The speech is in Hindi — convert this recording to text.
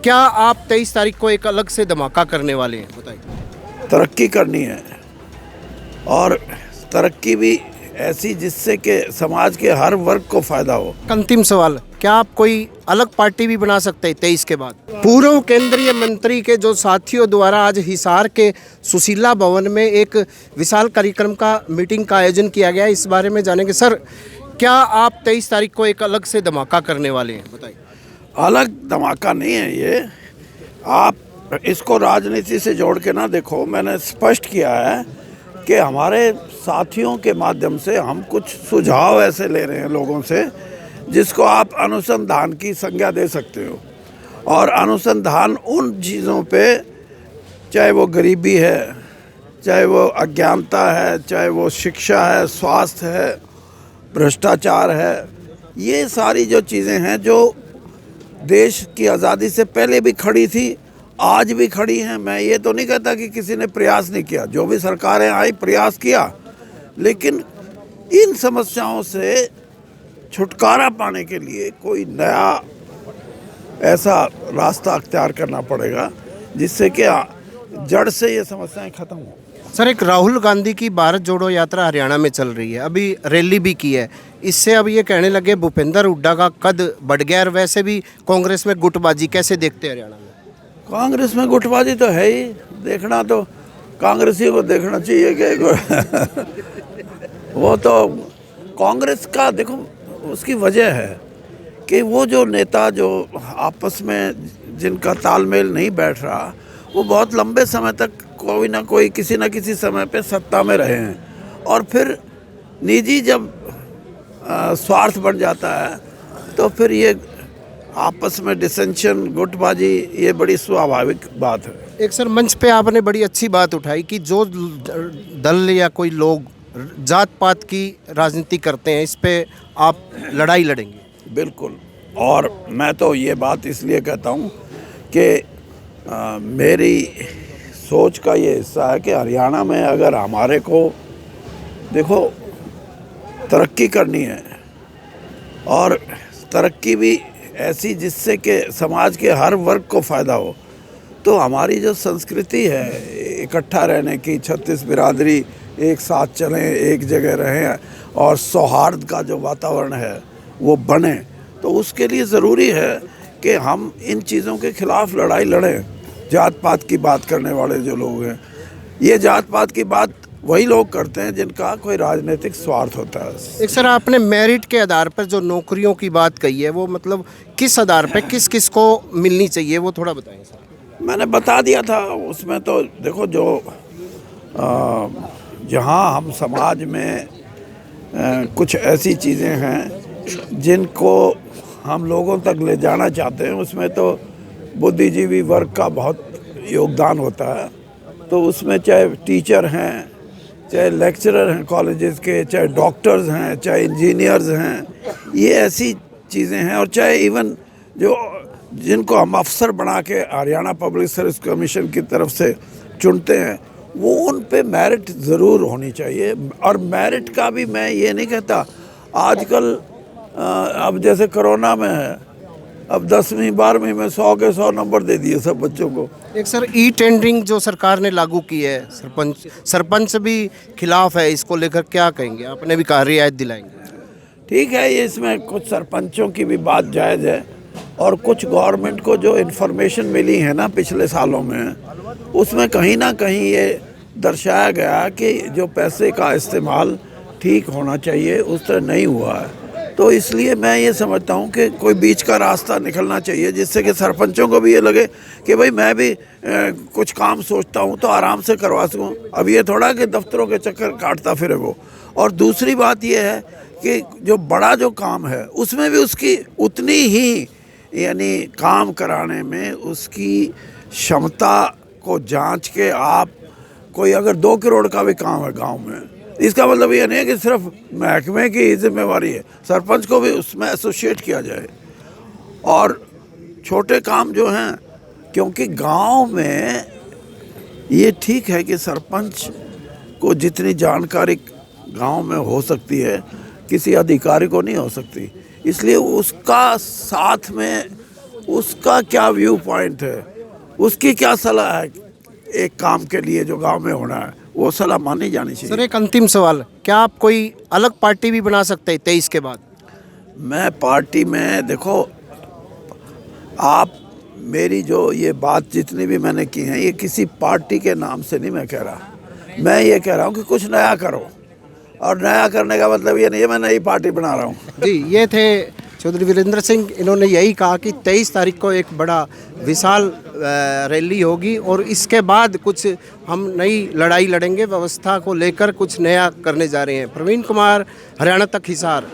क्या आप 23 तारीख को एक अलग से धमाका करने वाले हैं, बताइए। तरक्की करनी है और तरक्की भी ऐसी जिससे कि समाज के हर वर्ग को फ़ायदा हो। अंतिम सवाल, क्या आप कोई अलग पार्टी भी बना सकते हैं 23 के बाद? पूर्व केंद्रीय मंत्री के जो साथियों द्वारा आज हिसार के सुशीला भवन में एक विशाल कार्यक्रम का मीटिंग का आयोजन किया गया, इस बारे में जानेंगे। सर, क्या आप 23 तारीख को एक अलग से धमाका करने वाले हैं, बताइए। अलग धमाका नहीं है ये, आप इसको राजनीति से जोड़ के ना देखो। मैंने स्पष्ट किया है कि हमारे साथियों के माध्यम से हम कुछ सुझाव ऐसे ले रहे हैं लोगों से जिसको आप अनुसंधान की संज्ञा दे सकते हो। और अनुसंधान उन चीज़ों पे, चाहे वो गरीबी है, चाहे वो अज्ञानता है, चाहे वो शिक्षा है, स्वास्थ्य है, भ्रष्टाचार है, ये सारी जो चीज़ें हैं जो देश की आज़ादी से पहले भी खड़ी थी, आज भी खड़ी हैं। मैं ये तो नहीं कहता कि किसी ने प्रयास नहीं किया, जो भी सरकारें आई प्रयास किया, लेकिन इन समस्याओं से छुटकारा पाने के लिए कोई नया ऐसा रास्ता अख्तियार करना पड़ेगा जिससे कि जड़ से ये समस्याएं खत्म हो। सर, एक राहुल गांधी की भारत जोड़ो यात्रा हरियाणा में चल रही है, अभी रैली भी की है, इससे अब ये कहने लगे भूपेंद्र हुड्डा का कद बढ़ गया। और वैसे भी कांग्रेस में गुटबाजी कैसे देखते हैं हरियाणा में? कांग्रेस में गुटबाजी तो है ही, देखना तो कांग्रेसियों को देखना चाहिए कि वो तो कांग्रेस का देखो, उसकी वजह है कि वो जो नेता जो आपस में जिनका तालमेल नहीं बैठ रहा, वो बहुत लंबे समय तक कोई ना कोई किसी न किसी समय पे सत्ता में रहे हैं, और फिर निजी जब स्वार्थ बन जाता है तो फिर ये आपस में डिसेंशन, गुटबाजी, ये बड़ी स्वाभाविक बात है। एक सर, मंच पे आपने बड़ी अच्छी बात उठाई कि जो दल या कोई लोग जात पात की राजनीति करते हैं, इस पे आप लड़ाई लड़ेंगे। बिल्कुल, और मैं तो ये बात इसलिए कहता हूँ कि मेरी सोच का ये हिस्सा है कि हरियाणा में अगर हमारे को देखो तरक्की करनी है और तरक्की भी ऐसी जिससे कि समाज के हर वर्ग को फ़ायदा हो, तो हमारी जो संस्कृति है इकट्ठा रहने की, 36 बिरादरी एक साथ चलें, एक जगह रहें और सौहार्द का जो वातावरण है वो बने, तो उसके लिए ज़रूरी है कि हम इन चीज़ों के ख़िलाफ़ लड़ाई लड़ें। जात पात की बात करने वाले जो लोग हैं, ये जात पात की बात वही लोग करते हैं जिनका कोई राजनीतिक स्वार्थ होता है। एक सर, आपने मेरिट के आधार पर जो नौकरियों की बात कही है, वो मतलब किस आधार पर किस किस को मिलनी चाहिए, वो थोड़ा बताएं सर। मैंने बता दिया था उसमें, तो देखो जो जहाँ हम समाज में कुछ ऐसी चीज़ें हैं जिनको हम लोगों तक ले जाना चाहते हैं, उसमें तो बुद्धिजीवी वर्ग का बहुत योगदान होता है। तो उसमें चाहे टीचर हैं, चाहे लेक्चरर हैं कॉलेजेस के, चाहे डॉक्टर्स हैं, चाहे इंजीनियर्स हैं, ये ऐसी चीज़ें हैं। और चाहे इवन जो जिनको हम अफसर बना के हरियाणा पब्लिक सर्विस कमीशन की तरफ से चुनते हैं, वो उन पे मेरिट ज़रूर होनी चाहिए। और मेरिट का भी मैं ये नहीं कहता, आजकल अब जैसे कोरोना में है, अब 10वीं 12वीं में 100 के 100 नंबर दे दिए सब बच्चों को। एक सर, ई टेंडरिंग जो सरकार ने लागू की है, सरपंच भी खिलाफ है, इसको लेकर क्या कहेंगे? आपने भी कहा रियायत दिलाएंगे। ठीक है, ये इसमें कुछ सरपंचों की भी बात जायज़ है, और कुछ गवर्नमेंट को जो इन्फॉर्मेशन मिली है ना पिछले सालों में, उसमें कहीं ना कहीं ये दर्शाया गया कि जो पैसे का इस्तेमाल ठीक होना चाहिए उस तरह नहीं हुआ है। तो इसलिए मैं ये समझता हूँ कि कोई बीच का रास्ता निकलना चाहिए जिससे कि सरपंचों को भी ये लगे कि भाई मैं भी कुछ काम सोचता हूँ तो आराम से करवा सकूँ। अब ये थोड़ा कि दफ्तरों के चक्कर काटता फिरे वो। और दूसरी बात ये है कि जो बड़ा जो काम है उसमें भी उसकी उतनी ही, यानी काम कराने में उसकी क्षमता को जांच के, आप कोई अगर 2 करोड़ का भी काम है गांव में, इसका मतलब ये नहीं है कि सिर्फ महकमे की जिम्मेवारी है, सरपंच को भी उसमें एसोसिएट किया जाए। और छोटे काम जो हैं, क्योंकि गांव में ये ठीक है कि सरपंच को जितनी जानकारी गांव में हो सकती है किसी अधिकारी को नहीं हो सकती, इसलिए उसका साथ में उसका क्या व्यू पॉइंट है, उसकी क्या सलाह है एक काम के लिए जो गांव में होना है, वो सलाह मानी जानी सर चाहिए। एक अंतिम सवाल, क्या आप कोई अलग पार्टी भी बना सकते हैं 23 के बाद? मैं पार्टी में देखो, आप मेरी जो ये बात जितनी भी मैंने की है, ये किसी पार्टी के नाम से नहीं मैं कह रहा। मैं ये कह रहा हूँ कि कुछ नया करो, और नया करने का मतलब ये नहीं है मैं नई पार्टी बना रहा हूँ। जी, ये थे चौधरी वीरेंद्र सिंह। इन्होंने यही कहा कि 23 तारीख को एक बड़ा विशाल रैली होगी और इसके बाद कुछ हम नई लड़ाई लड़ेंगे, व्यवस्था को लेकर कुछ नया करने जा रहे हैं। प्रवीण कुमार, हरियाणा तक, हिसार।